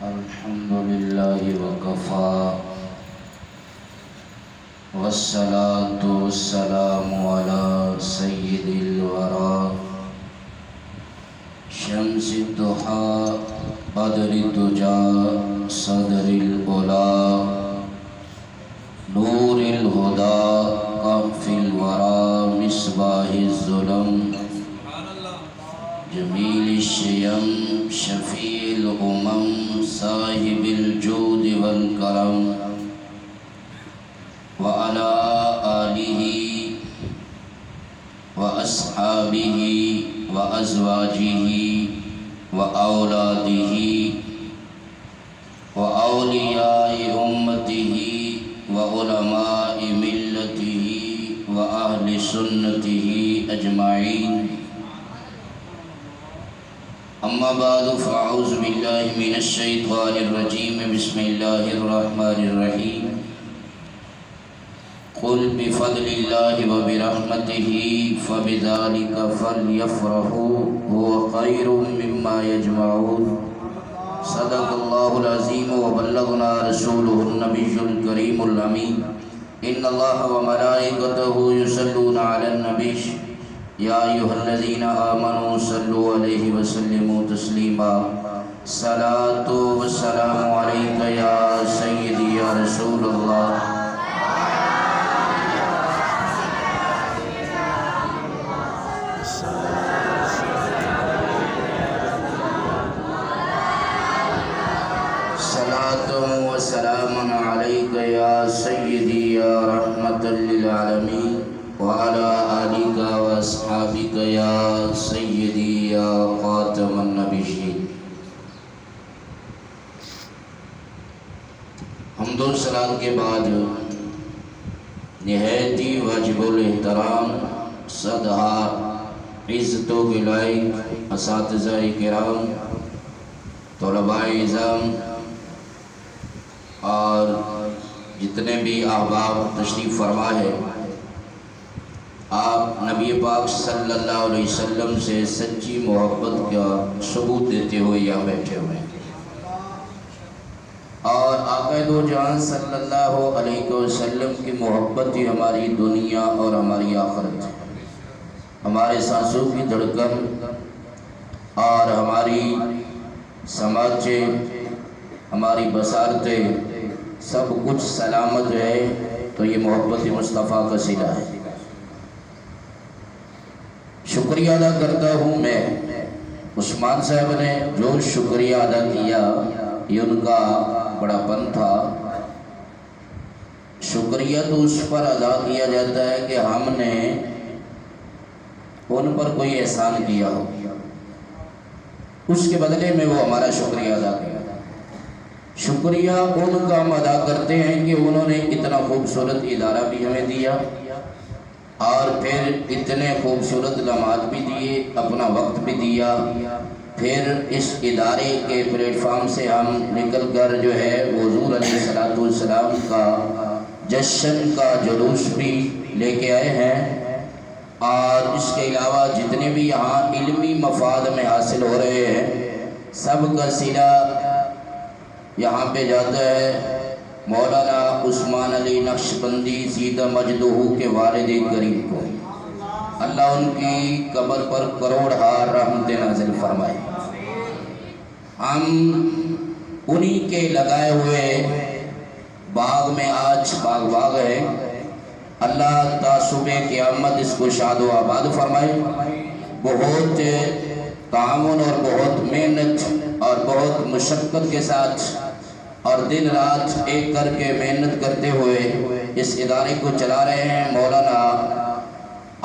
الحمدللہ وکفا والصلاة والسلام علی سید الورا شمس الضحا بدر الدجا صدر العلا نور الہدا کف الورا مصباح الظلم جمیل الشیم شفیع الامم صاحب الجود والکرم وعلى آلہ واصحابہ وازواجہ واولادہ واولیاء امتہ وعلماء ملتہ واہل سنتہ اجمعین اما بعد فاعوذ باللہ من الشیطان الرجیم بسم اللہ الرحمن الرحیم قل بفضل اللہ وبرحمتہ فبذلک فلیفرحوا هو خیر مما یجمعون صدق اللہ العظیم وبلغنا رسولہ النبی الکریم الامین ان اللہ وملائکتہ یصلون علی النبی یا ایہا الذین آمنوا صلوا علیہ وسلموا تسلیما صلاۃ و سلام علیک یا سیدی یا رسول اللہ صلاۃ و سلام علیک یا سیدی یا رحمت للعالمین وعلى آلك واصحابك يا سيدي يا خاتم النبيين حمد و صلاۃ کے بعد نہایت ہی واجب الاحترام صدہا عزتوں کے لائق اساتذہ کرام طلباء اعظام اور جتنے بھی احباب تشریف فرما ہے آپ نبی پاک صلی اللہ علیہ وسلم سے سچی محبت کا ثبوت دیتے ہوئے یہاں بیٹھے ہوئے ہیں اور آقا دو جہاں صلی اللہ علیہ وسلم کی محبت ہی ہماری دنیا اور ہماری آخرت ہے ہمارے سانسوں کی دھڑکن اور ہماری سماجیں ہماری بصارتیں سب کچھ سلامت ہے تو یہ محبت مصطفیٰ کا صلہ ہے شکریہ ادا کرتا ہوں میں عثمان صاحب نے جو شکریہ ادا کیا یہ ان کا بڑا پن تھا شکریہ تو اس پر ادا کیا جاتا ہے کہ ہم نے ان پر کوئی احسان کیا ہو اس کے بدلے میں وہ ہمارا شکریہ ادا کیا شکریہ ان کا ہم ادا کرتے ہیں کہ انہوں نے اتنا خوبصورت ادارہ بھی ہمیں دیا اور پھر اتنے خوبصورت لمحات بھی دیے اپنا وقت بھی دیا پھر اس ادارے کے پلیٹ فارم سے ہم نکل کر جو ہے حضور علیہ السلام کا جشن کا جلوس بھی لے کے آئے ہیں اور اس کے علاوہ جتنے بھی یہاں علمی مفاد میں حاصل ہو رہے ہیں سب کا صلہ یہاں پہ جاتا ہے مولانا عثمان علی نقشبندی زیدہ مجدہ کے والد کریم کو اللہ ان کی قبر پر کروڑہا رحمت نازل فرمائے ہم انہی کے لگائے ہوئے باغ میں آج باغ ہے اللہ تا صبح قیامت اس کو شاد و آباد فرمائے بہت تعاون اور بہت محنت اور بہت مشقت کے ساتھ اور دن رات ایک کر کے محنت کرتے ہوئے اس ادارے کو چلا رہے ہیں مولانا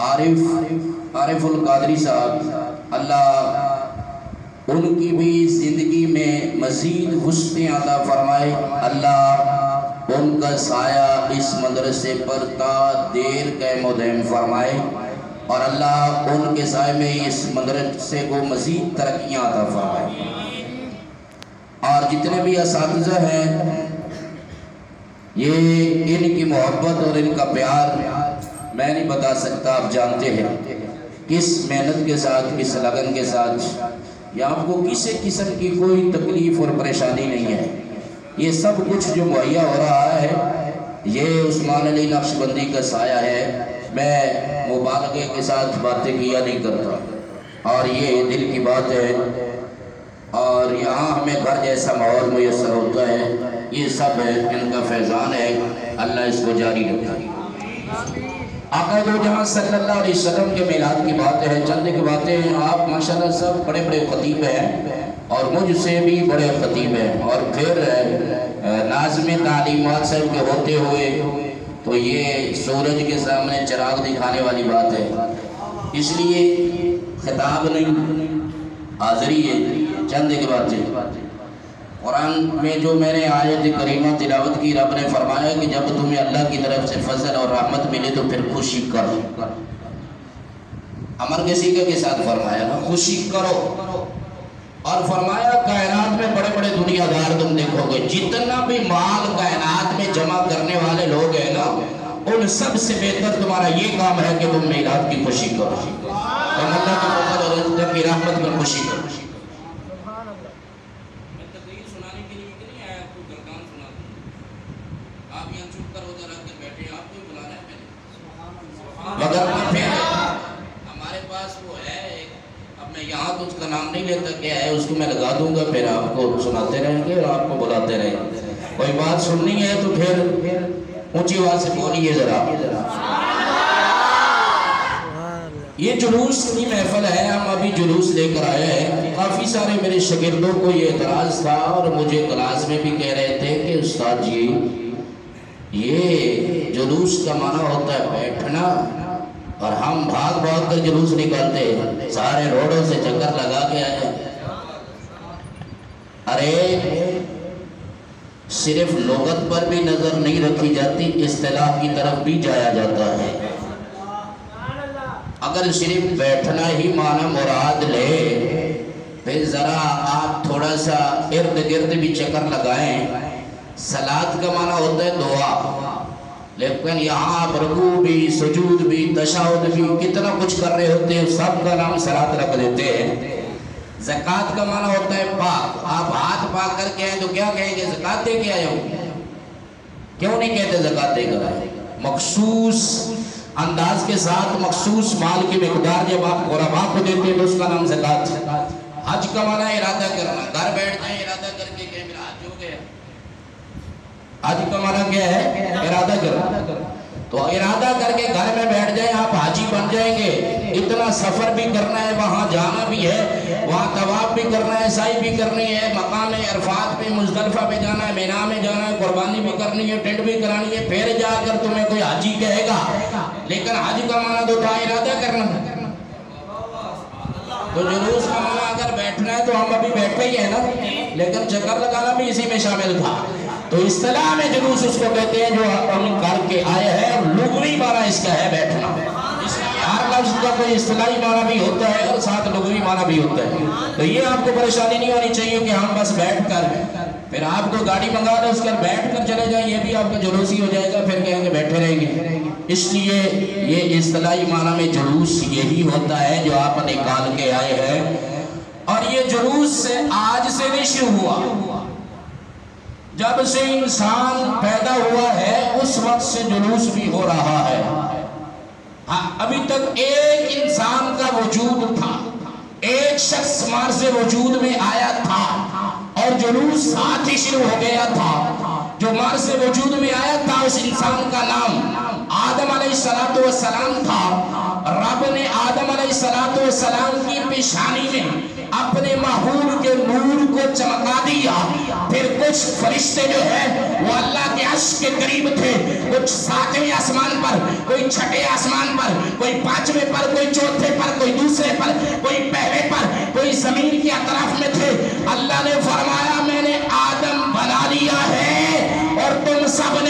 عارف القادری صاحب اللہ ان کی بھی زندگی میں مزید حسن عطا فرمائے اللہ ان کا سایہ اس مدرسے پر تا دیر قائم و دائم فرمائے، اور اللہ ان کے سائے میں اس مدرسے کو مزید ترقیاں عطا فرمائے۔ اور جتنے بھی اساتذہ ہیں، یہ ان کی محبت اور ان کا پیار میں نہیں بتا سکتا، آپ جانتے ہیں کس محنت کے ساتھ، کس لگن کے ساتھ، یا آپ کو کسی قسم کی کوئی تکلیف اور پریشانی نہیں ہے۔ یہ سب کچھ جو مہیا ہو رہا ہے یہ عثمان علی نقشبندی کا سایہ ہے۔ میں مبالغے کے ساتھ باتیں کیا نہیں کرتا، اور یہ دل کی بات ہے، اور یہاں ہمیں گھر جیسا ماحول میسر ہوتا ہے۔ یہ سب ہے ان کا فیضان ہے، اللہ اس کو جاری رکھے۔ آقا دو جہاں صلی اللہ علیہ وسلم کے میلاد کی باتیں ہیں، چند کی باتیں ہیں۔ آپ ماشاءاللہ سب بڑے بڑے خطیب ہیں، اور مجھ سے بھی بڑے خطیب ہیں، اور پھر ناظم تعلیمات صاحب کے ہوتے ہوئے تو یہ سورج کے سامنے چراغ دکھانے والی بات ہے، اس لیے خطاب نہیں، حاضری ہے۔ چند کی باتیں، قرآن میں جو میں نے آیت کریمہ تلاوت کی، رب نے فرمایا کہ جب تمہیں اللہ کی طرف سے فضل اور رحمت ملے تو پھر خوشی کرو۔ امر کے سیکھے کے ساتھ فرمایا نا، خوشی کرو، اور فرمایا کائنات میں بڑے بڑے دنیا دار تم دیکھو گے، جتنا بھی مال کائنات میں جمع کرنے والے لوگ ہیں نا، ان سب سے بہتر تمہارا یہ کام ہے کہ تم میلاد کی خوشی کرو، تم اللہ کی فضل اور رحمت کی رحمت میں خوشی کرو۔ مگر پھر ہمارے پاس وہ ہے، اب میں یہاں تو اس کا نام نہیں لیتا، کیا ہے اس کو میں لگا دوں گا، پھر آپ کو سناتے رہیں گے اور آپ کو بلاتے رہیں گے۔ کوئی بات سننی ہے تو پھر اونچی آواز سے بولیے ذرا۔ یہ جلوس کی محفل ہے، ہم ابھی جلوس لے کر آئے ہیں۔ کافی سارے میرے شاگردوں کو یہ اعتراض تھا، اور مجھے کلاس میں بھی کہہ رہے تھے کہ استاد جی یہ جلوس کا معنی ہوتا ہے بیٹھنا، اور ہم بھاگ بھاگ کر جلوس نکالتے ہیں، سارے روڈوں سے چکر لگا کے آئے۔ ارے صرف لغت پر بھی نظر نہیں رکھی جاتی، اصطلاح کی طرف بھی جایا جاتا ہے۔ اگر صرف بیٹھنا ہی معنی مراد لے، پھر ذرا آپ تھوڑا سا ارد گرد بھی چکر لگائیں۔ صلاۃ کا معنی ہوتا ہے دعا، لیکن یہاں آپ رکوع بھی، سجود بھی، تشہد بھی، کتنا کچھ کر رہے ہوتے ہیں، سب کا نام صلاۃ رکھ دیتے ہیں۔ زکوٰۃ کا معنی ہوتا ہے پاک، آپ ہاتھ پاک کر کے آئیں تو کیا کہیں گے؟ زکوٰۃ دے کے آئے ہوں۔ کیوں نہیں کہتے زکوٰۃ دے کر آئے؟ مخصوص انداز کے ساتھ مخصوص مال کی مقدار جب آپ غرباء کو دیتے ہیں تو اس کا نام زکوٰۃ۔ حج کا معنی ارادہ کرنا، گھر بیٹھ جائیں ارادہ کر کے کہ میرا حج ہو گیا۔ حج کا معنی کیا ہے؟ ارادہ کرنا۔ تو ارادہ کر کے گھر میں بیٹھ جائیں، آپ حاجی بن جائیں گے۔ اتنا سفر بھی کرنا ہے، وہاں جانا بھی ہے، وہاں طواف بھی کرنا ہے، سعی بھی کرنی ہے، مقام عرفات پہ مزدلفہ پہ جانا ہے، مینا میں جانا ہے، قربانی بھی کرنی ہے، ٹینٹ بھی کرانی ہے، پھر جا کر تمہیں کوئی حاجی کہے گا۔ لیکن حج کا معنی تو تھا ارادہ کرنا۔ تو جلوس کا معنی اگر بیٹھنا ہے تو ہم ابھی بیٹھے ہی ہیں نا، لیکن چکر لگانا بھی اسی میں شامل تھا۔ تو اصطلاح میں جلوس اس کو کہتے ہیں جو ہم کر کے آئے ہیں، اور لغوی معنی اس کا ہے بیٹھنا۔ اس لیے ہر لفظ کا کوئی اصطلاحی معنی بھی ہوتا ہے اور ساتھ لغوی معنی بھی ہوتا ہے۔ تو یہ آپ کو پریشانی نہیں ہونی چاہیے کہ ہم بس بیٹھ کر، پھر آپ کو گاڑی منگا دیں اس کر بیٹھ کر چلے جائیں، یہ بھی آپ کا جلوس ہی ہو جائے گا، پھر کہیں گے بیٹھے رہیں گے۔ اس لیے یہ اصطلاحی معنی میں جلوس یہی ہوتا ہے جو آپ نکال کے آئے ہیں۔ اور یہ جلوس آج سے نہیں شروع ہوا، جب سے انسان پیدا ہوا ہے اس وقت سے جلوس بھی ہو رہا ہے۔ ابھی تک ایک انسان کا وجود تھا، ایک شخص مارز وجود میں آیا تھا اور جلوس ساتھ ہی شروع ہو گیا تھا۔ جو مارز وجود میں آیا تھا اس انسان کا نام آدم علیہ السلام تھا۔ رب نے آدم علیہ السلام کی پیشانی میں اپنے محبوب کے نور کو چمکا دیا۔ پھر کچھ فرشتے جو ہیں وہ اللہ کے عرش کے قریب تھے، کچھ 7ویں آسمان پر، کوئی 6ٹھے آسمان پر، کوئی 5ویں پر، کوئی 4تھے پر، کوئی دوسرے پر، کوئی پہلے پر، کوئی زمین کے اطراف میں تھے۔ اللہ نے فرمایا میں نے آدم بنا لیا ہے اور تم سب نے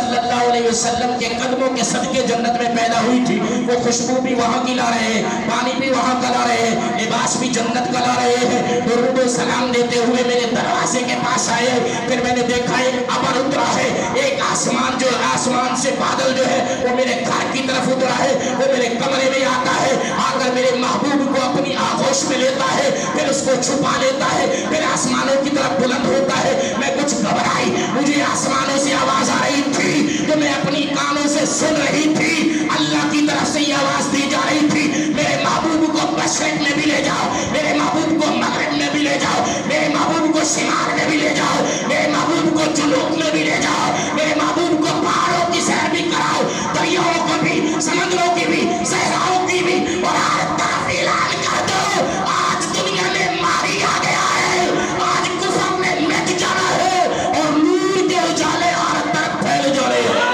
صلی اللہ علیہ وسلم کے قدموں کے صدقے جنت میں پیدا ہوئی تھی، وہ خوشبو بھی وہاں کی لا رہے ہیں، پانی بھی وہاں کا لا رہے ہیں، لباس بھی جنت کا لا رہے ہیں۔ درود و سلام دیتے ہوئے میرے دروازے کے پاس آئے، پھر میں نے دیکھا ایک ابر اترا ہے، ایک آسمان سے بادل جو ہے وہ میرے گھر کی طرف اترا ہے، وہ میرے کمرے میں آتا ہے، آ کر میرے محبوب کو اپنی آغوش میں لیتا ہے، پھر اس کو چھپا لیتا ہے، پھر آسمانوں کی طرف بلند ہوتا ہے۔ میں کچھ گھبرائی، مجھے آسمانوں سے آواز آ رہی تھی جو میں اپنی کانوں سے سن رہی تھی، اللہ کی طرف سے یہ آواز دی جا رہی تھی، میرے محبوب کو مشرق میں بھی لے جاؤ، میرے محبوب کو مغرب میں بھی لے جاؤ، میرے محبوب کو شمال میں بھی لے جاؤ، میرے محبوب کو جنوب میں بھی لے جاؤ، میرے محبوب کو پہاڑوں کی سیر بھی کراؤ، دریاؤں کو بھی، سمندروں کی بھی، صحراؤں کی بھی، اور ہر طرف اعلان کر دو آج دنیا میں ماری آ گیا ہے، آج کفر میں مٹ جانا ہے، اور نور کے اجالے ہر طرف پھیل جا رہے ہیں۔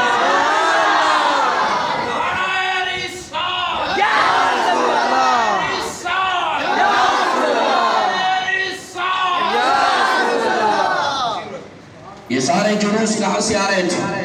یہ سارے جلوس کہاں سے آ رہے تھے؟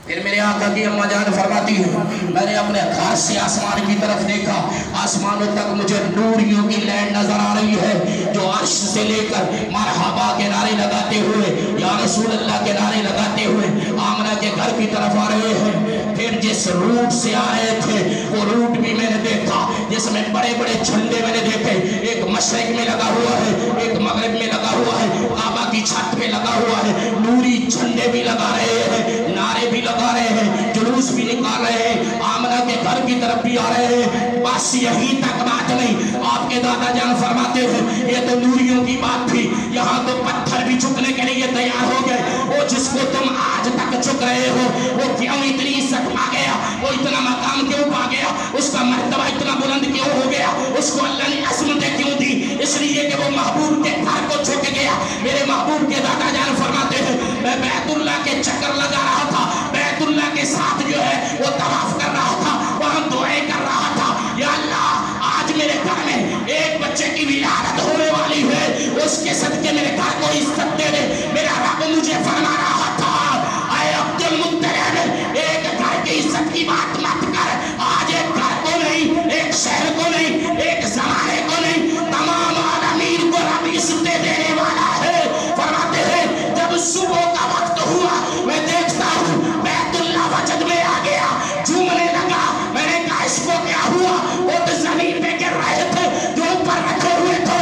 پھر میرے آقا کی اماں جان فرماتی ہے میں نے اپنے گھر سے آسمان کی طرف دیکھا، آسمانوں تک مجھے نوریوں کی لائن نظر آ رہی ہے جو عرش سے لے کر مرحبا کے نعرے لگاتے ہوئے، یا رسول اللہ کے نعرے لگاتے ہوئے آمنہ کے گھر کی طرف آ رہے ہیں۔ پھر جس روٹ سے آ رہے تھے وہ روٹ بھی میں نے دیکھا، جس میں بڑے بڑے جھنڈے میں نے دیکھے، ایک مشرق میں لگا ہوا ہے، ایک مغرب میں لگا ہوا ہے، کعبہ کی چھت پہ لگا ہوا ہے، نوری جھنڈے بھی لگا رہے ہیں، نعرے بھی لگا رہے ہیں، جلوس بھی نکال رہے ہیں، آمنہ کے گھر کی طرف بھی آ رہے ہیں۔ بس یہی تک بات نہیں، آپ کے دادا جان فرماتے ہیں یہ تو نوریوں کی بات تھی، یہاں تو پتھر بھی جھکنے کے لیے تیار ہو گئے، وہ جس کو تم آج تک جھک رہے ہو وہ کیوں اتنی عزت پا گیا، وہ اتنا مقام کیوں پا گیا، اس کا مرتبہ اتنا بلند کیوں ہو گیا، اس کو اللہ نے عظمتیں کیوں دی؟ اس لیے کہ وہ محبوب کے گھر کو جھک گیا۔ میرے محبوب کے دادا جان فرماتے ہیں میں بیت اللہ کے چکر لگا رہا تھا، بیت اللہ کے ساتھ جو ہے وہ طواف کر رہا تھا، وہاں دعائیں کر رہا تھا، یا اللہ آج میرے گھر میں ایک بچے کی ولادت ہونے والی ہے، اس کے صدقے میرے گھر کو عزت دے دے۔ میرا رب مجھے فرما رہا تھا اے عبد المطلب ایک گھر کی عزت کی بات مت کر، آج ایک گھر کو نہیں، ایک شہر کو نہیں، ایک زمانے کو نہیں، تمام عالمین کو رب عزتیں دینے والا ہے۔ فرماتے ہیں جب صبح کا وقت ہوا میں دیکھتا ہوں بیت اللہ وجد میں آ گیا، جھومنے لگا، میں نے کہا اس کو کیا ہوا؟ وہ تو زمین پہ گر رہے تھے جو اوپر رکھے ہوئے تھے،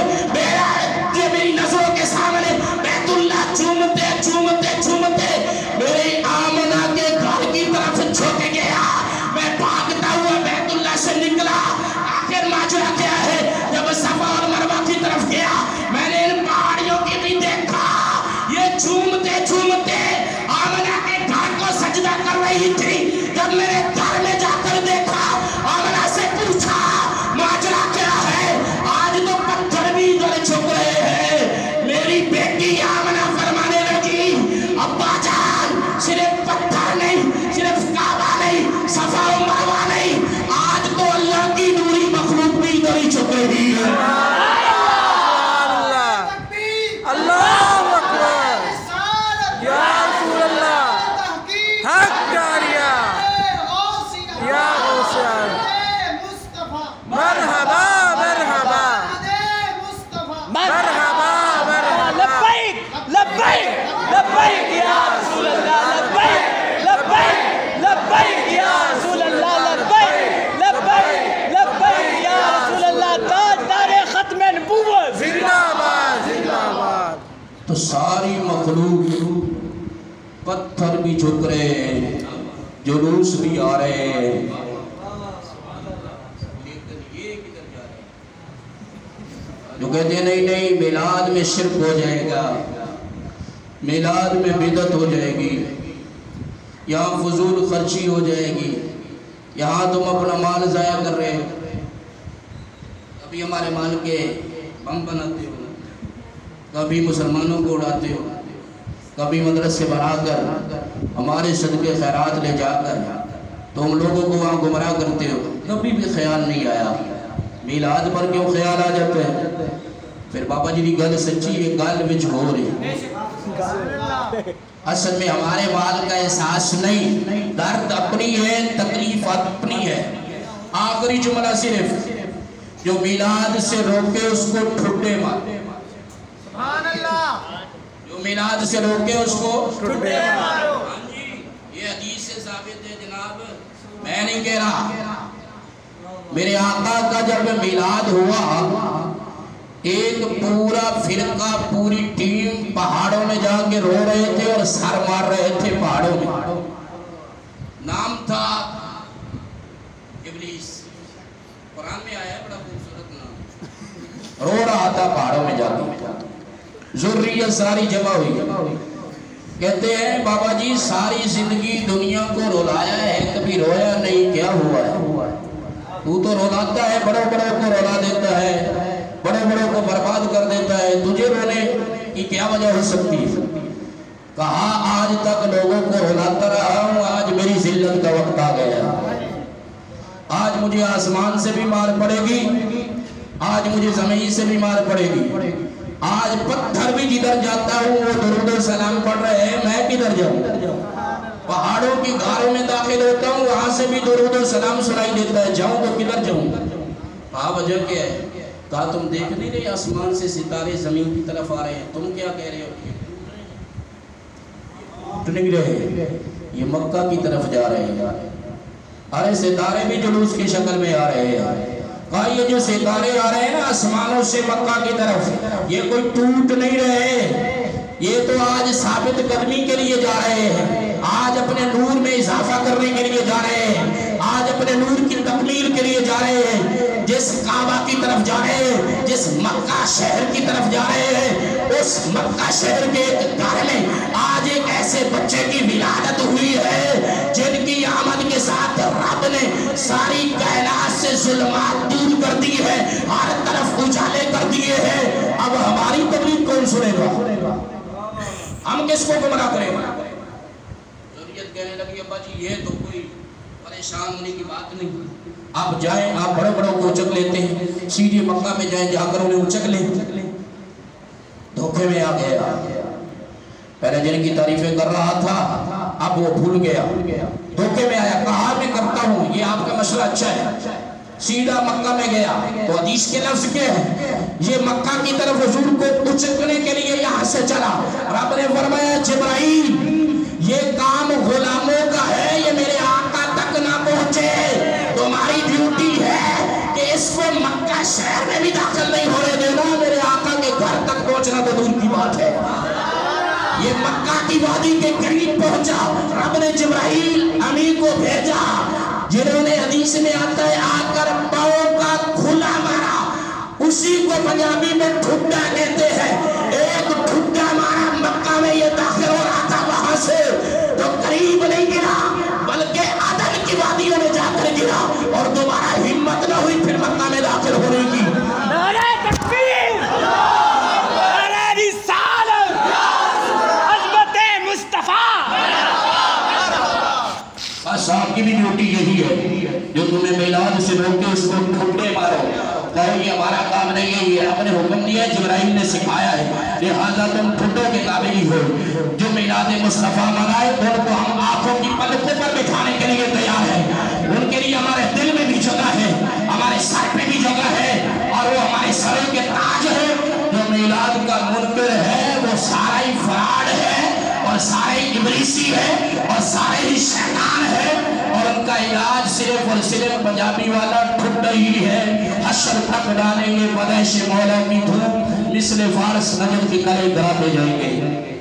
یہ میری نظروں کے سامنے بیت اللہ جھومتے جھومتے جھومتے میری آمنہ کے گھر کی طرف جھک گیا۔ میں بھاگتا ہوا بیت اللہ سے نکلا، آخر ماجرا کیا ہے؟ جب صفا اور مروہ کی طرف گیا میں نے ان پہاڑیوں کی بھی دیکھا، یہ جھومتے جھومتے آمنہ کے گھر کو سجدہ کر رہی تھی۔ جب میرے گھر میں جا کر دیکھا، آمنہ سے پوچھا ماجرا کیا ہے؟ آج تو پتھر بھی ادھر جھک رہے ہیں۔ میری بیٹی آمنہ فرمانے لگی ابا جان صرف پتھر نہیں، صرف کعبہ نہیں، صفا و مروہ نہیں، آج تو اللہ کی نوری مخلوق بھی ادھر ہی جھک رہی ہے۔ تو ساری مخلوق پتھر بھی جھک رہے ہیں، جلوس بھی آ رہے ہیں۔ جو کہتے ہیں نہیں نہیں میلاد میں شرک ہو جائے گا، میلاد میں بدعت ہو جائے گی، یہاں فضول خرچی ہو جائے گی، یہاں تم اپنا مال ضائع کر رہے ہو۔ کبھی ہمارے مال کے بم بناتے ہو، کبھی مسلمانوں کو اڑاتے ہو، کبھی مدرسے بنا کر ہمارے صدقے خیرات لے جا کر تم لوگوں کو وہاں گمراہ کرتے ہو۔ کبھی بھی خیال نہیں آیا، میلاد پر کیوں خیال آ جاتا ہے؟ پھر بابا جی کی گل سچی ہے، گل وچ ہو رہی اصل میں ہمارے بال کا احساس نہیں، درد اپنی ہے، تکلیف اپنی ہے۔ آخری جملہ صرف، جو میلاد سے روکے اس کو ٹھڈے مارو۔ سبحان اللہ، جو میلاد سے روکے اس کو ٹھڈے مارو۔ یہ حدیث سے ثابت ہے جناب، میں نہیں کہہ رہا۔ میرے آقا کا جب میلاد ہوا، ایک پورا فرقہ، پوری ٹیم پہاڑوں میں جا کے رو رہے تھے اور سر مار رہے تھے پہاڑوں میں۔ نام تھا ابلیس، قرآن میں آیا ہے، بڑا خوبصورت نام۔ رو رہا تھا پہاڑوں میں جا کے، ذریت ساری جمع ہوئی۔ کہتے ہیں بابا جی ساری زندگی دنیا کو رولایا ہے، کبھی رویا نہیں، کیا ہوا ہے؟ تو رولاتا ہے، بڑوں بڑوں کو رولا دیتا ہے، بڑوں بڑوں کو برباد کر دیتا ہے، تجھے رونے کی کیا وجہ ہو سکتی ہے؟ کہا آج تک لوگوں کو رولاتا رہا ہوں، آج میری ذلت کا وقت آ گیا۔ آج مجھے آسمان سے بھی مار پڑے گی، آج مجھے زمین سے بھی مار پڑے گی۔ آج پتھر بھی جدھر جاتا ہوں وہ درود و سلام پڑھ رہے ہیں، میں کدھر جاؤں؟ پہاڑوں کی غاروں میں داخل ہوتا ہوں، وہاں سے بھی درود و سلام سنائی دیتا ہے، جاؤں تو کدھر جاؤں؟ کہا وجہ کیا ہے؟ کہا تم دیکھ نہیں رہے آسمان سے ستارے زمین کی طرف آ رہے ہیں، تم کیا کہہ رہے ہو؟ ٹوٹ نہیں رہے، یہ مکہ کی طرف جا رہے ہیں۔ ارے ستارے بھی جلوس کی شکل میں آ رہے ہیں۔ کہا یہ جو ستارے آ رہے ہیں نا آسمانوں سے مکہ کی طرف، یہ کوئی ٹوٹ نہیں رہے، یہ تو آج ثابت قدمی کے لیے جا رہے ہیں، آج اپنے نور میں اضافہ کرنے کے لیے جا رہے ہیں، آج اپنے نور کی تکمیل کے لیے جا رہے ہیں۔ جس کعبہ کی طرف جا رہے ہیں، جس مکہ شہر کی طرف جا رہے ہیں، اس مکہ شہر کے گھر میں آج ایک ایسے بچے کی ولادت ہوئی ہے جن کی آمد کے ساتھ رب نے ساری کائنات سے ظلمات دور کر دی ہے، ہر طرف اجالے کر دیے ہیں۔ اب ہماری تبلیغ کون سنے گا؟ ہم کس کو گمراہ کریں گے؟ ضروریت کہنے لگی ابا جی یہ تو کوئی پریشان ہونے کی بات نہیں، آپ جائیں، آپ بڑے بڑوں کو اچک لیتے ہیں، سیدھے مکہ میں جائیں، جا کر انہیں اچک لیں۔ دھوکے میں آ گیا، پہلے جن کی تعریفیں کر رہا تھا اب وہ بھول گیا، دھوکے میں آیا، کہا میں کرتا ہوں، یہ آپ کا مسئلہ اچھا ہے۔ سیدھا مکہ میں گیا تو حدیث کے لفظ کیا ہے؟ یہ مکہ کی طرف حضور کو اچکنے کے لیے یہاں سے چلا، رب نے فرمایا جبرائیل یہ کام غلاموں کا ہے، یہ میرے آقا تک نہ پہنچے، تمہاری ڈیوٹی ہے کہ اس کو مکہ شہر میں بھی داخل نہیں ہونے دینا، میرے آقا کے گھر تک پہنچنا تو دور کی بات ہے۔ یہ مکہ کی وادی کے قریب پہنچا، رب نے جبرائیل امین کو بھیجا، جنہوں نے حدیث میں آتا ہے آ کر پاؤں کا کھلا مارا، اسی کو پنجابی میں ٹھڈا کہتے ہیں، ایک ٹھڈا مارا مکہ میں یہ داخل ہو رہا تھا، وہاں سے تو قریب نہیں گرا بلکہ عدن کی وادیوں میں جا کر گرا، اور دوبارہ ہمت نہ ہوئی پھر مکہ میں داخل ہونے کی۔ نعرہ تکبیر، نعرہ رسالت، عظمت مصطفیٰ۔ بس آپ کی بھی ڈیوٹی یہی ہے، جو تمہیں میلاد سے روکے اس کو ٹھڈے مارو، کہو یہ ہمارا کام نہیں ہے، یہ رب نے حکم دیا ہے، جبرائیل نے سکھایا ہے، لہذا تم ٹھڈوں کے قابل ہی ہو۔ جو میلاد مصطفیٰ منائے ان کو ہم آنکھوں کی پلکوں پر بٹھانے کے لیے تیار ہیں، ان کے لیے ہمارے دل میں بھی جگہ ہے، ہمارے سر پہ بھی جگہ ہے، اور وہ ہمارے سروں کے تاج ہے۔ جو میلاد کا منکر ہے وہ سارا ہی فراڈ ہے، اور سارے ابلیسی ہے، اور سارے ہی شیطان ہے، اور ان کا علاج صرف اور صرف پنجابی والا ٹھڈا ہی ہے۔ حشر تک ڈالیں گے بدیش مولا کی دھوم، مثل فارس نجد کی کلے دھرا پہ جائیں گے۔